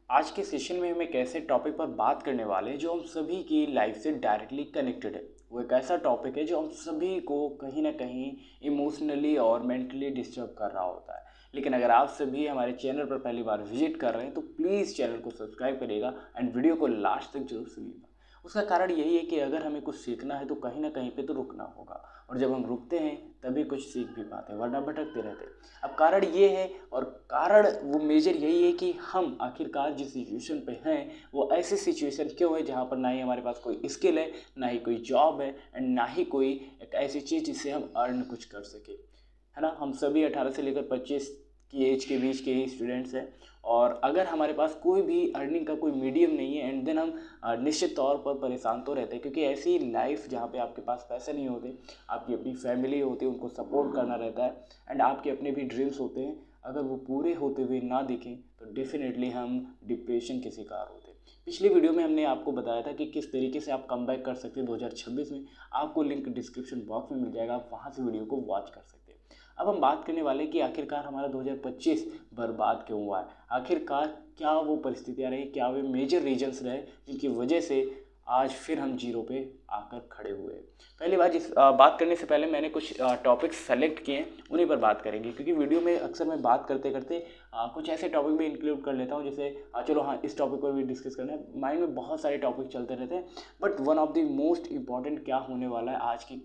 आज के सेशन में हम एक ऐसे टॉपिक पर बात करने वाले हैं जो हम सभी की लाइफ से डायरेक्टली कनेक्टेड है। वो एक ऐसा टॉपिक है जो हम सभी को कहीं ना कहीं इमोशनली और मेंटली डिस्टर्ब कर रहा होता है। लेकिन अगर आप सभी हमारे चैनल पर पहली बार विजिट कर रहे हैं तो प्लीज़ चैनल को सब्सक्राइब करिएगा एंड वीडियो को लास्ट तक जरूर सुनिएगा। उसका कारण यही है कि अगर हमें कुछ सीखना है तो कहीं ना कहीं पे तो रुकना होगा, और जब हम रुकते हैं तभी कुछ सीख भी पाते हैं, वरना भटकते रहते हैं। अब कारण ये है, और कारण वो मेजर यही है कि हम आखिरकार जिस सिचुएशन पे हैं वो ऐसी सिचुएशन क्यों है जहाँ पर ना ही हमारे पास कोई स्किल है, ना ही कोई जॉब है, एंड ना ही कोई एक ऐसी चीज़ जिससे हम अर्न कुछ कर सके, है ना। हम सभी 18 से लेकर 25 की एज के बीच के ही स्टूडेंट्स हैं, और अगर हमारे पास कोई भी अर्निंग का कोई मीडियम नहीं है एंड देन हम निश्चित तौर पर परेशान तो रहते हैं, क्योंकि ऐसी लाइफ जहाँ पे आपके पास पैसे नहीं होते, आपकी अपनी फैमिली होती है, उनको सपोर्ट करना रहता है, एंड आपके अपने भी ड्रीम्स होते हैं, अगर वो पूरे होते हुए ना दिखें तो डेफिनेटली हम डिप्रेशन के शिकार होते हैं। पिछली वीडियो में हमने आपको बताया था कि किस तरीके से आप कम बैक कर सकते हैं 2026 में। आपको लिंक डिस्क्रिप्शन बॉक्स में मिल जाएगा, आप वहाँ से वीडियो को वॉच कर सकते हैं। अब हम बात करने वाले कि आखिरकार हमारा 2025 बर्बाद क्यों हुआ है, आखिरकार क्या वो परिस्थितियाँ रही, क्या वे मेजर रीजन्स रहे जिनकी वजह से आज फिर हम जीरो पे आकर खड़े हुए हैं। पहली बात बात करने से पहले मैंने कुछ टॉपिक्स सेलेक्ट किए हैं, उन्हीं पर बात करेंगे, क्योंकि वीडियो में अक्सर मैं बात करते करते कुछ ऐसे टॉपिक भी इंक्लूड कर लेता हूँ जैसे चलो हाँ इस टॉपिक पर भी डिस्कस करना है। माइंड में बहुत सारे टॉपिक चलते रहते हैं, but one of the most important क्या होने वाला है आज की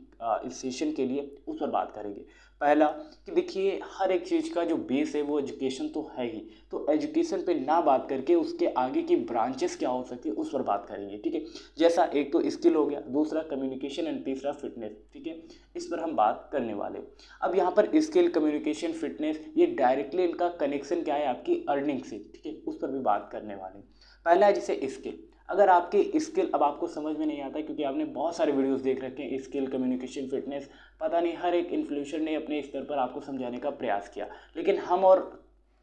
इस सेशन के लिए, उस पर बात करेंगे। पहला कि देखिए, हर एक चीज़ का जो बेस है वो एजुकेशन तो है ही, तो एजुकेशन पे ना बात करके उसके आगे की ब्रांचेस क्या हो सकती है उस पर बात करेंगे, ठीक है। जैसा एक तो स्किल हो गया, दूसरा कम्युनिकेशन एंड तीसरा फिटनेस, ठीक है। इस पर हम बात करने वाले। अब यहाँ पर स्किल, कम्युनिकेशन, फिटनेस, ये डायरेक्टली इनका कनेक्शन क्या है आपकी अर्निंग से, ठीक है, उस पर भी बात करने वाले। पहला है जैसे स्किल। अगर आपकी स्किल अब आपको समझ में नहीं आता, क्योंकि आपने बहुत सारे वीडियोस देख रखे हैं स्किल, कम्युनिकेशन, फिटनेस, पता नहीं हर एक इन्फ्लुएंसर ने अपने स्तर पर आपको समझाने का प्रयास किया, लेकिन हम और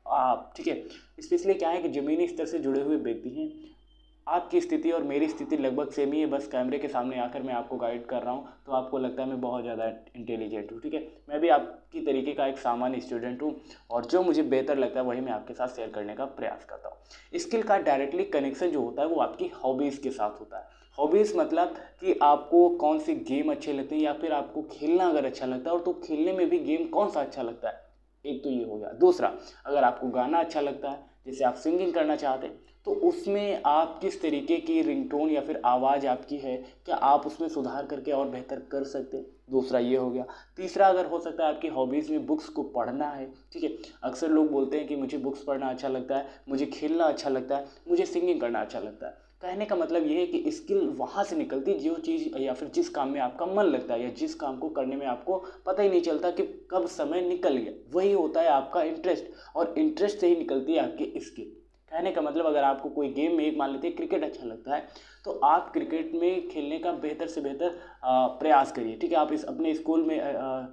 आप, ठीक है, स्पेशली क्या है कि ज़मीनी स्तर से जुड़े हुए व्यक्ति हैं। आपकी स्थिति और मेरी स्थिति लगभग सेम ही है, बस कैमरे के सामने आकर मैं आपको गाइड कर रहा हूँ तो आपको लगता है मैं बहुत ज़्यादा इंटेलिजेंट हूँ, ठीक है। मैं भी आपकी तरीके का एक सामान्य स्टूडेंट हूँ, और जो मुझे बेहतर लगता है वही मैं आपके साथ शेयर करने का प्रयास करता हूँ। स्किल का डायरेक्टली कनेक्शन जो होता है वो आपकी हॉबीज़ के साथ होता है। हॉबीज़ मतलब कि आपको कौन सी गेम अच्छे लगते हैं, या फिर आपको खेलना अगर अच्छा लगता है, और तो खेलने में भी गेम कौन सा अच्छा लगता है, एक तो ये हो गया। दूसरा, अगर आपको गाना अच्छा लगता है, जैसे आप सिंगिंग करना चाहते हैं, तो उसमें आप किस तरीके की रिंगटोन या फिर आवाज़ आपकी है, क्या आप उसमें सुधार करके और बेहतर कर सकते हैं, दूसरा ये हो गया। तीसरा, अगर हो सकता है आपकी हॉबीज़ में बुक्स को पढ़ना है, ठीक है। अक्सर लोग बोलते हैं कि मुझे बुक्स पढ़ना अच्छा लगता है, मुझे खेलना अच्छा लगता है, मुझे सिंगिंग करना अच्छा लगता है। कहने का मतलब ये है कि स्किल वहाँ से निकलती है जो चीज़ या फिर जिस काम में आपका मन लगता है, या जिस काम को करने में आपको पता ही नहीं चलता कि कब समय निकल गया, वही होता है आपका इंटरेस्ट, और इंटरेस्ट से ही निकलती है आपकी स्किल। कहने का मतलब, अगर आपको कोई गेम में, एक मान लेते हैं क्रिकेट अच्छा लगता है, तो आप क्रिकेट में खेलने का बेहतर से बेहतर प्रयास करिए, ठीक है। आप इस अपने स्कूल में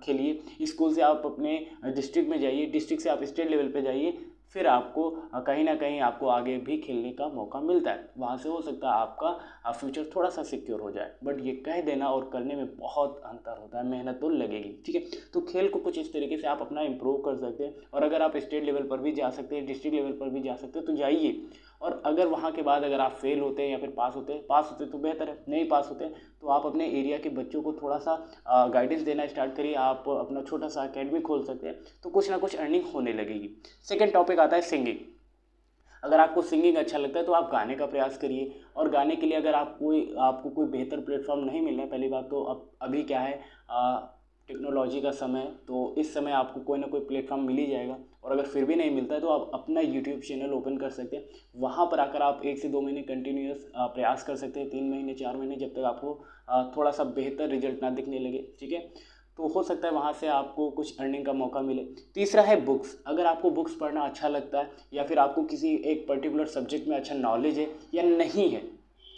खेलिए, स्कूल से आप अपने डिस्ट्रिक्ट में जाइए, डिस्ट्रिक्ट से आप स्टेट लेवल पे जाइए, फिर आपको कहीं ना कहीं आपको आगे भी खेलने का मौका मिलता है, वहाँ से हो सकता है आपका फ्यूचर थोड़ा सा सिक्योर हो जाए। बट ये कह देना और करने में बहुत अंतर होता है, मेहनत तो लगेगी, ठीक है। तो खेल को कुछ इस तरीके से आप अपना इम्प्रूव कर सकते हैं, और अगर आप स्टेट लेवल पर भी जा सकते हैं, डिस्ट्रिक्ट लेवल पर भी जा सकते हैं तो जाइए। और अगर वहाँ के बाद अगर आप फेल होते हैं या फिर पास होते तो बेहतर है, नहीं पास होते तो आप अपने एरिया के बच्चों को थोड़ा सा गाइडेंस देना स्टार्ट करिए, आप अपना छोटा सा अकेडमी खोल सकते हैं, तो कुछ ना कुछ अर्निंग होने लगेगी। सेकेंड टॉपिक आता है सिंगिंग। अगर आपको सिंगिंग अच्छा लगता है तो आप गाने का प्रयास करिए, और गाने के लिए अगर आपको कोई बेहतर प्लेटफॉर्म नहीं मिल रहा है, पहली बात तो अब अभी क्या है, टेक्नोलॉजी का समय, तो इस समय आपको कोई ना कोई प्लेटफॉर्म मिल ही जाएगा, और अगर फिर भी नहीं मिलता है तो आप अपना यूट्यूब चैनल ओपन कर सकते हैं। वहाँ पर आकर आप 1 से 2 महीने कंटिन्यूस प्रयास कर सकते हैं, 3 महीने 4 महीने, जब तक आपको थोड़ा सा बेहतर रिजल्ट ना दिखने लगे, ठीक है। तो हो सकता है वहाँ से आपको कुछ अर्निंग का मौका मिले। तीसरा है बुक्स। अगर आपको बुक्स पढ़ना अच्छा लगता है, या फिर आपको किसी एक पर्टिकुलर सब्जेक्ट में अच्छा नॉलेज है या नहीं है,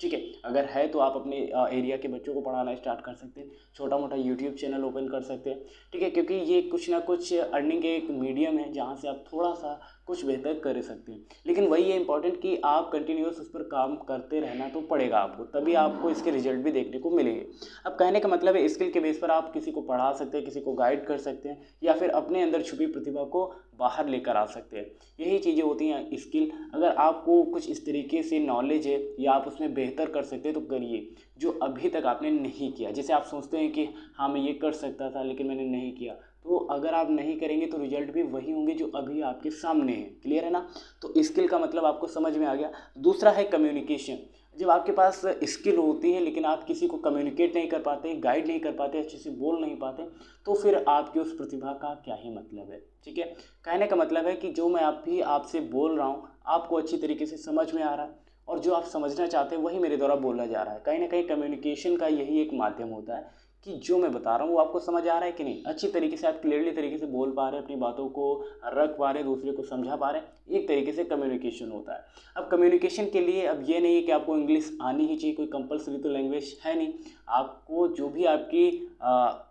ठीक है, अगर है तो आप अपने एरिया के बच्चों को पढ़ाना स्टार्ट कर सकते हैं, छोटा मोटा यूट्यूब चैनल ओपन कर सकते हैं, ठीक है, क्योंकि ये कुछ ना कुछ अर्निंग के एक मीडियम है जहाँ से आप थोड़ा सा कुछ बेहतर कर सकते हैं। लेकिन वही है इंपॉर्टेंट कि आप कंटिन्यूस उस पर काम करते रहना तो पड़ेगा आपको, तभी आपको इसके रिजल्ट भी देखने को मिलेंगे। अब कहने का मतलब है, स्किल के बेस पर आप किसी को पढ़ा सकते हैं, किसी को गाइड कर सकते हैं, या फिर अपने अंदर छुपी प्रतिभा को बाहर लेकर आ सकते हैं। यही चीज़ें होती हैं स्किल। अगर आपको कुछ इस तरीके से नॉलेज है या आप उसमें बेहतर कर सकते हैं तो करिए, जो अभी तक आपने नहीं किया। जैसे आप सोचते हैं कि हाँ मैं ये कर सकता था लेकिन मैंने नहीं किया, तो अगर आप नहीं करेंगे तो रिजल्ट भी वही होंगे जो अभी आपके सामने है। क्लियर है ना? तो स्किल का मतलब आपको समझ में आ गया। दूसरा है कम्युनिकेशन। जब आपके पास स्किल होती है लेकिन आप किसी को कम्युनिकेट नहीं कर पाते, गाइड नहीं कर पाते, अच्छे से बोल नहीं पाते, तो फिर आपकी उस प्रतिभा का क्या ही मतलब है। ठीक है, कहने का मतलब है कि जो मैं अभी आपसे बोल रहा हूँ आपको अच्छी तरीके से समझ में आ रहा है, और जो आप समझना चाहते हैं वही मेरे द्वारा बोला जा रहा है। कहीं ना कहीं कम्युनिकेशन का यही एक माध्यम होता है कि जो मैं बता रहा हूँ वो आपको समझ आ रहा है कि नहीं, अच्छी तरीके से आप क्लियरली तरीके से बोल पा रहे हैं, अपनी बातों को रख पा रहे हैं, दूसरे को समझा पा रहे हैं, एक तरीके से कम्युनिकेशन होता है। अब कम्युनिकेशन के लिए अब ये नहीं है कि आपको इंग्लिश आनी ही चाहिए, कोई कंपलसरी तो लैंग्वेज है नहीं। आपको जो भी आपकी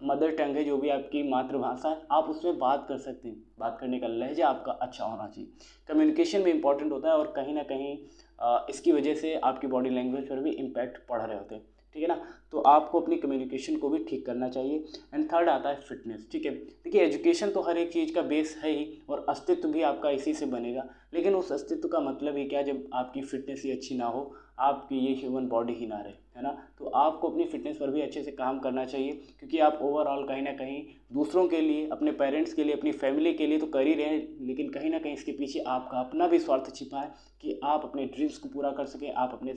मदर टंग है, जो भी आपकी मातृभाषा है, आप उसमें बात कर सकते हैं। बात करने का लहजा आपका अच्छा होना चाहिए। कम्युनिकेशन भी इंपॉर्टेंट होता है और कहीं ना कहीं इसकी वजह से आपकी बॉडी लैंग्वेज पर भी इम्पैक्ट पड़ रहे होते हैं। ठीक है ना? तो आपको अपनी कम्युनिकेशन को भी ठीक करना चाहिए। एंड थर्ड आता है फिटनेस। ठीक है, देखिए एजुकेशन तो हर एक चीज़ का बेस है ही, और अस्तित्व भी आपका इसी से बनेगा। लेकिन उस अस्तित्व का मतलब ही क्या जब आपकी फिटनेस ही अच्छी ना हो, आपकी ये ह्यूमन बॉडी ही ना रहे, है ना? तो आपको अपनी फिटनेस पर भी अच्छे से काम करना चाहिए, क्योंकि आप ओवरऑल कहीं ना कहीं दूसरों के लिए, अपने पेरेंट्स के लिए, अपनी फैमिली के लिए तो कर ही रहे हैं, लेकिन कहीं ना कहीं इसके पीछे आपका अपना भी स्वार्थ छिपा है कि आप अपने ड्रीम्स को पूरा कर सकें, आप अपने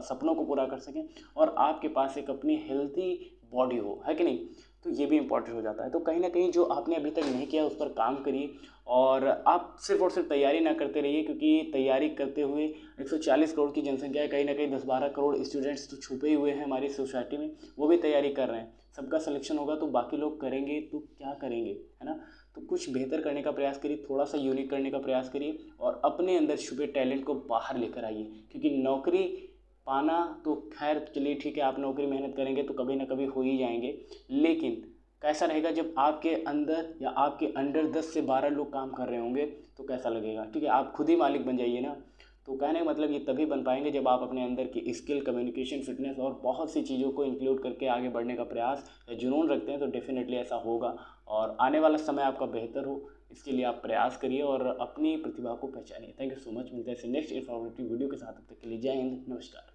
सपनों को पूरा कर सकें, और आपके पास एक अपनी हेल्थी बॉडी हो, है कि नहीं? तो ये भी इम्पोर्टेंट हो जाता है। तो कहीं ना कहीं जो आपने अभी तक नहीं किया उस पर काम करिए, और आप सिर्फ और सिर्फ तैयारी ना करते रहिए, क्योंकि तैयारी करते हुए 140 करोड़ की जनसंख्या है, कहीं ना कहीं 10-12 करोड़ स्टूडेंट्स तो छुपे हुए हैं हमारी सोसाइटी में, वो भी तैयारी कर रहे हैं। सबका सिलेक्शन होगा तो बाकी लोग करेंगे तो क्या करेंगे, है ना? तो कुछ बेहतर करने का प्रयास करिए, थोड़ा सा यूनिक करने का प्रयास करिए, और अपने अंदर छुपे टैलेंट को बाहर लेकर आइए। क्योंकि नौकरी पाना तो खैर चलिए ठीक है, आप नौकरी मेहनत करेंगे तो कभी ना कभी हो ही जाएंगे, लेकिन कैसा रहेगा जब आपके अंदर या आपके अंडर 10 से 12 लोग काम कर रहे होंगे, तो कैसा लगेगा? ठीक है, आप खुद ही मालिक बन जाइए ना। तो कहने का मतलब ये तभी बन पाएंगे जब आप अपने अंदर की स्किल, कम्युनिकेशन, फिटनेस और बहुत सी चीज़ों को इंक्लूड करके आगे बढ़ने का प्रयास या जुनून रखते हैं, तो डेफिनेटली ऐसा होगा, और आने वाला समय आपका बेहतर हो, इसके लिए आप प्रयास करिए और अपनी प्रतिभा को पहचानिए। Thank you so much. मिलते हैं नेक्स्ट इन्फॉर्मेटिव वीडियो के साथ, तब तक के लिए जय हिंद, नमस्कार।